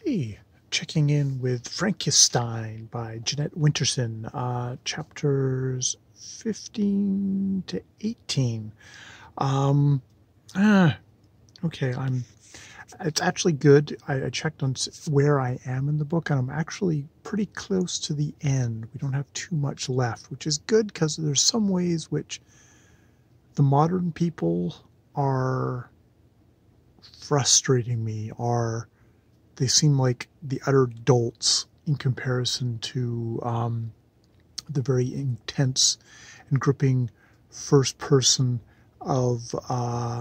Hey, checking in with Frnkssstn by Jeanette Winterson, chapters 15 to 18. Um, ah, okay, it's actually good. I checked on where I am in the book, and I'm actually pretty close to the end. We don't have too much left, which is good because there's some ways which the modern people are frustrating me, they seem like the utter dolts in comparison to the very intense and gripping first person of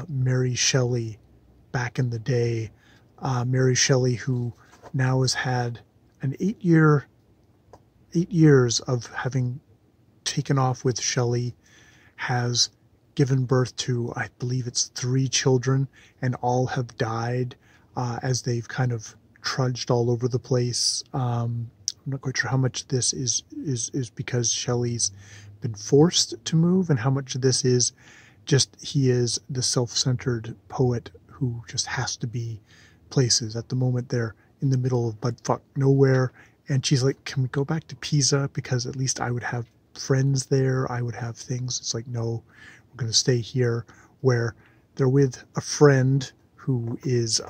Mary Shelley back in the day. Mary Shelley, who now has had an 8 years of having taken off with Shelley, has given birth to, I believe it's 3 children, and all have died as they've kind of trudged all over the place. I'm not quite sure how much this is because Shelley's been forced to move, and how much of this is just he is the self-centered poet who just has to be places. At the moment, they're in the middle of buttfuck nowhere, and she's like, "Can we go back to Pisa? Because at least I would have friends there. I would have things." It's like, no, we're going to stay here, where they're with a friend who is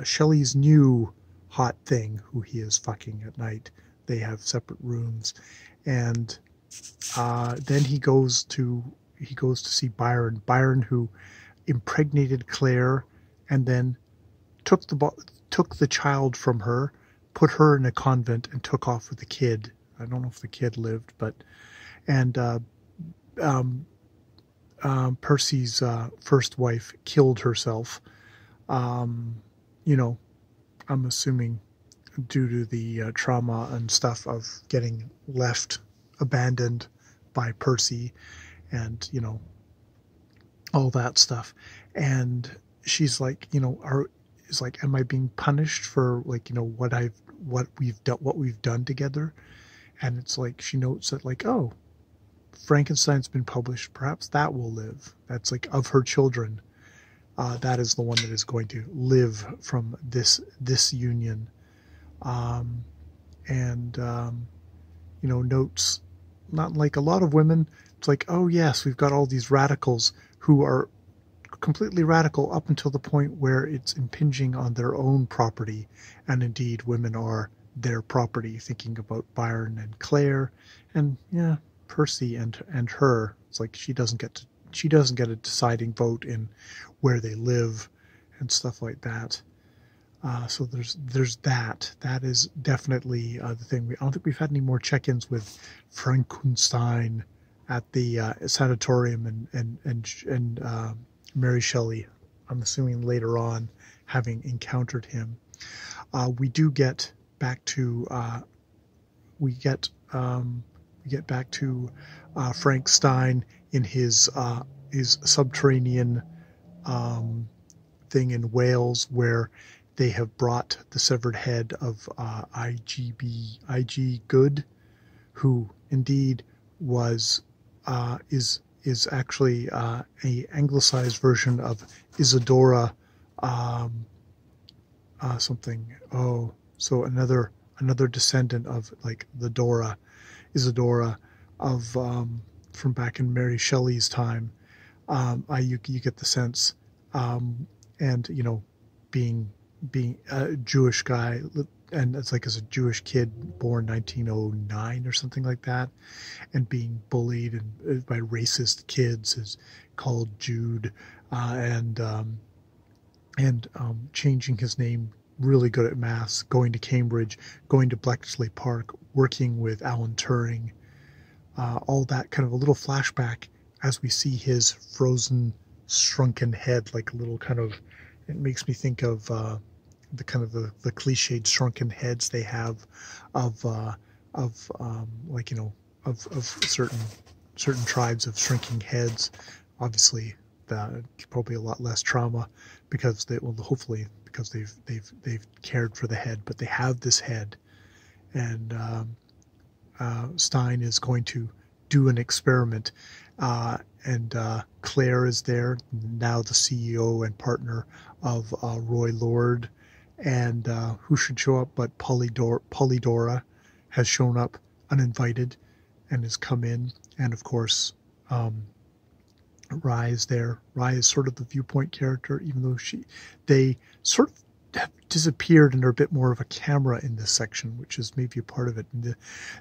Shelley's new hot thing, who he is fucking at night. They have separate rooms, and then he goes to see Byron, who impregnated Claire, and then took the child from her, put her in a convent, and took off with the kid. I don't know if the kid lived, but Percy's first wife killed herself. I'm assuming due to the trauma and stuff of getting left abandoned by Percy, and all that stuff. And she's like, am I being punished for what we've done together? And it's like, she notes that, like, oh, Frankenstein's been published, perhaps that will live. That's like, of her children, that is the one that is going to live from this union. Notes, not like a lot of women, it's like, oh yes, we've got all these radicals who are completely radical up until the point where it's impinging on their own property. And indeed, women are their property, thinking about Byron and Claire, and Percy and her. It's like she doesn't get a deciding vote in where they live and stuff like that. So there's that. That is definitely the thing. I don't think we've had any more check-ins with Frnkssstn at the sanatorium and Mary Shelley. I'm assuming later on, having encountered him, we do get back to Frnkssstn in his subterranean thing in Wales, where they have brought the severed head of IG Good, who indeed is actually a anglicized version of Isadora something. Oh, so another descendant of, like, the Isadora of from back in Mary Shelley's time. You get the sense, and being a Jewish guy, and it's like, as a Jewish kid born 1909 or something like that, and being bullied and by racist kids, is called Jude, and changing his name, really good at maths, going to Cambridge, going to Bletchley Park, working with Alan Turing, all that kind of a little flashback as we see his frozen, shrunken head, like a little kind of, it makes me think of the cliched shrunken heads they have of certain tribes of shrinking heads. Obviously, probably a lot less trauma because hopefully because they've cared for the head, but they have this head, and Stein is going to do an experiment, and Claire is there, now the CEO and partner of Roy Lord, and who should show up but Polydora has shown up uninvited and has come in, and of course Rye is there. Rye is sort of the viewpoint character, even though they sort of have disappeared and are a bit more of a camera in this section, which is maybe a part of it. And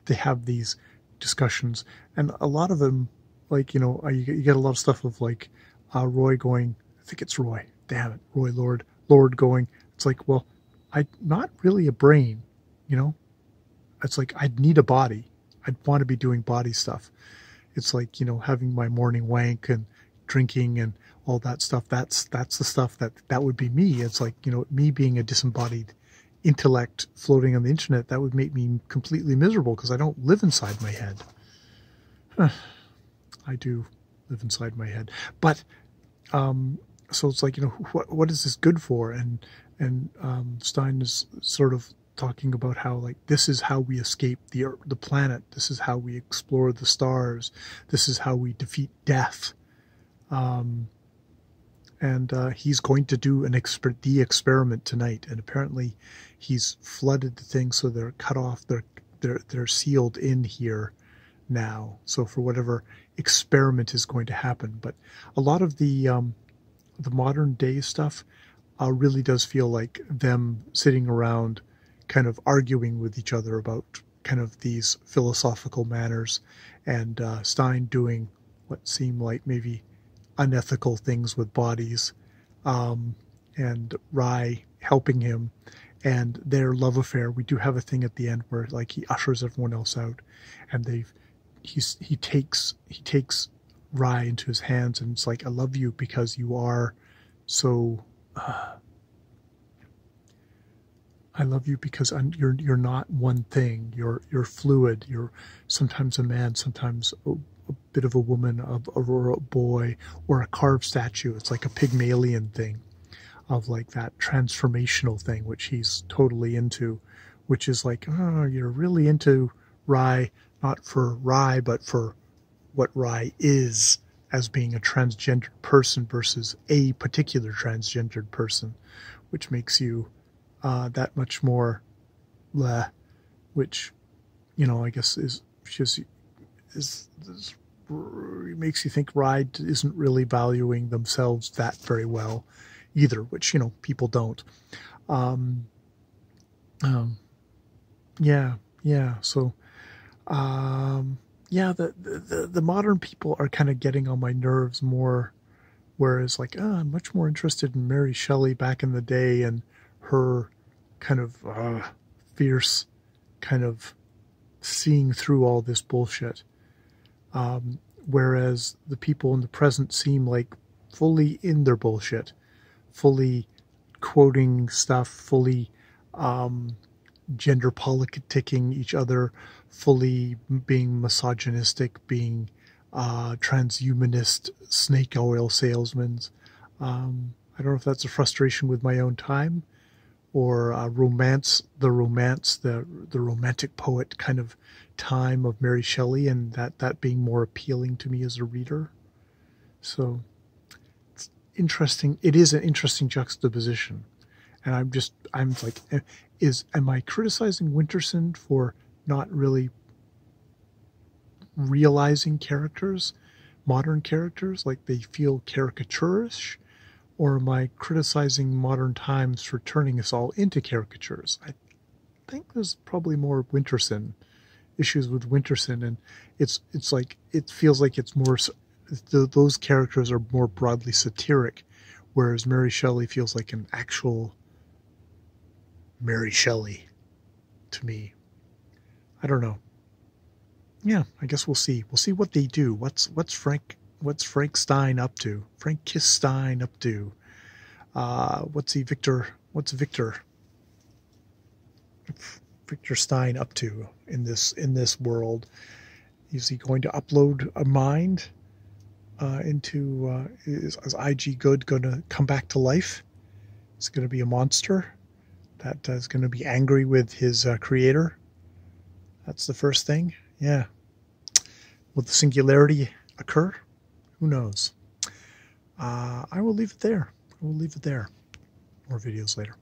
they have these discussions, and a lot of them, like, you get a lot of stuff of like Roy going, I think it's Roy, damn it, Roy Lord going, it's like, well, I'm not really a brain, it's like, I'd need a body. I'd want to be doing body stuff. It's like, having my morning wank and drinking and all that stuff. That's the stuff that would be me. It's like, me being a disembodied intellect floating on the internet, that would make me completely miserable because I don't live inside my head. I do live inside my head. But, so it's like, what is this good for? And Stein is sort of talking about how, like, this is how we escape the planet. This is how we explore the stars. This is how we defeat death. And he's going to do the experiment tonight. And apparently he's flooded the thing so they're cut off. They're sealed in here now. So for whatever experiment is going to happen. But a lot of the modern day stuff really does feel like them sitting around kind of arguing with each other about kind of these philosophical manners, and Stein doing what seem like maybe unethical things with bodies, and Rye helping him, and their love affair. We do have a thing at the end where, like, he ushers everyone else out, and he takes Rye into his hands, and it's like, I love you because you are so I love you because you're not one thing. You're fluid. You're sometimes a man, sometimes a bit of a woman, or a boy, or a carved statue. It's like a Pygmalion thing, of like that transformational thing, which he's totally into, which is like, oh, you're really into Rye, not for Rye, but for what Rye is as being a transgendered person versus a particular transgendered person, which makes you that much more, which, I guess is makes you think Rye isn't really valuing themselves that very well either, which, people don't. Yeah. So, the modern people are kind of getting on my nerves more, whereas, like, I'm much more interested in Mary Shelley back in the day and her kind of fierce kind of seeing through all this bullshit. Whereas the people in the present seem like fully in their bullshit, fully quoting stuff, fully gender politicking each other, fully being misogynistic, being transhumanist snake oil salesmen. I don't know if that's a frustration with my own time, or the romantic poet kind of time of Mary Shelley, and that being more appealing to me as a reader. So it's interesting. It is an interesting juxtaposition. And I'm like, am I criticizing Winterson for not really realizing characters, modern characters, like they feel caricaturish? Or am I criticizing modern times for turning us all into caricatures? I think there's probably more Winterson issues with Winterson, and it's like, it feels like it's more, those characters are more broadly satiric, whereas Mary Shelley feels like an actual Mary Shelley to me. I don't know. Yeah, I guess we'll see. We'll see what they do. What's Frnkssstn up to? Frnkssstn up to? What's Victor Stein up to in this world? Is he going to upload a mind into is IG Good going to come back to life? Is it going to be a monster that is going to be angry with his creator? That's the first thing. Yeah. Will the singularity occur? Who knows? I will leave it there. More videos later.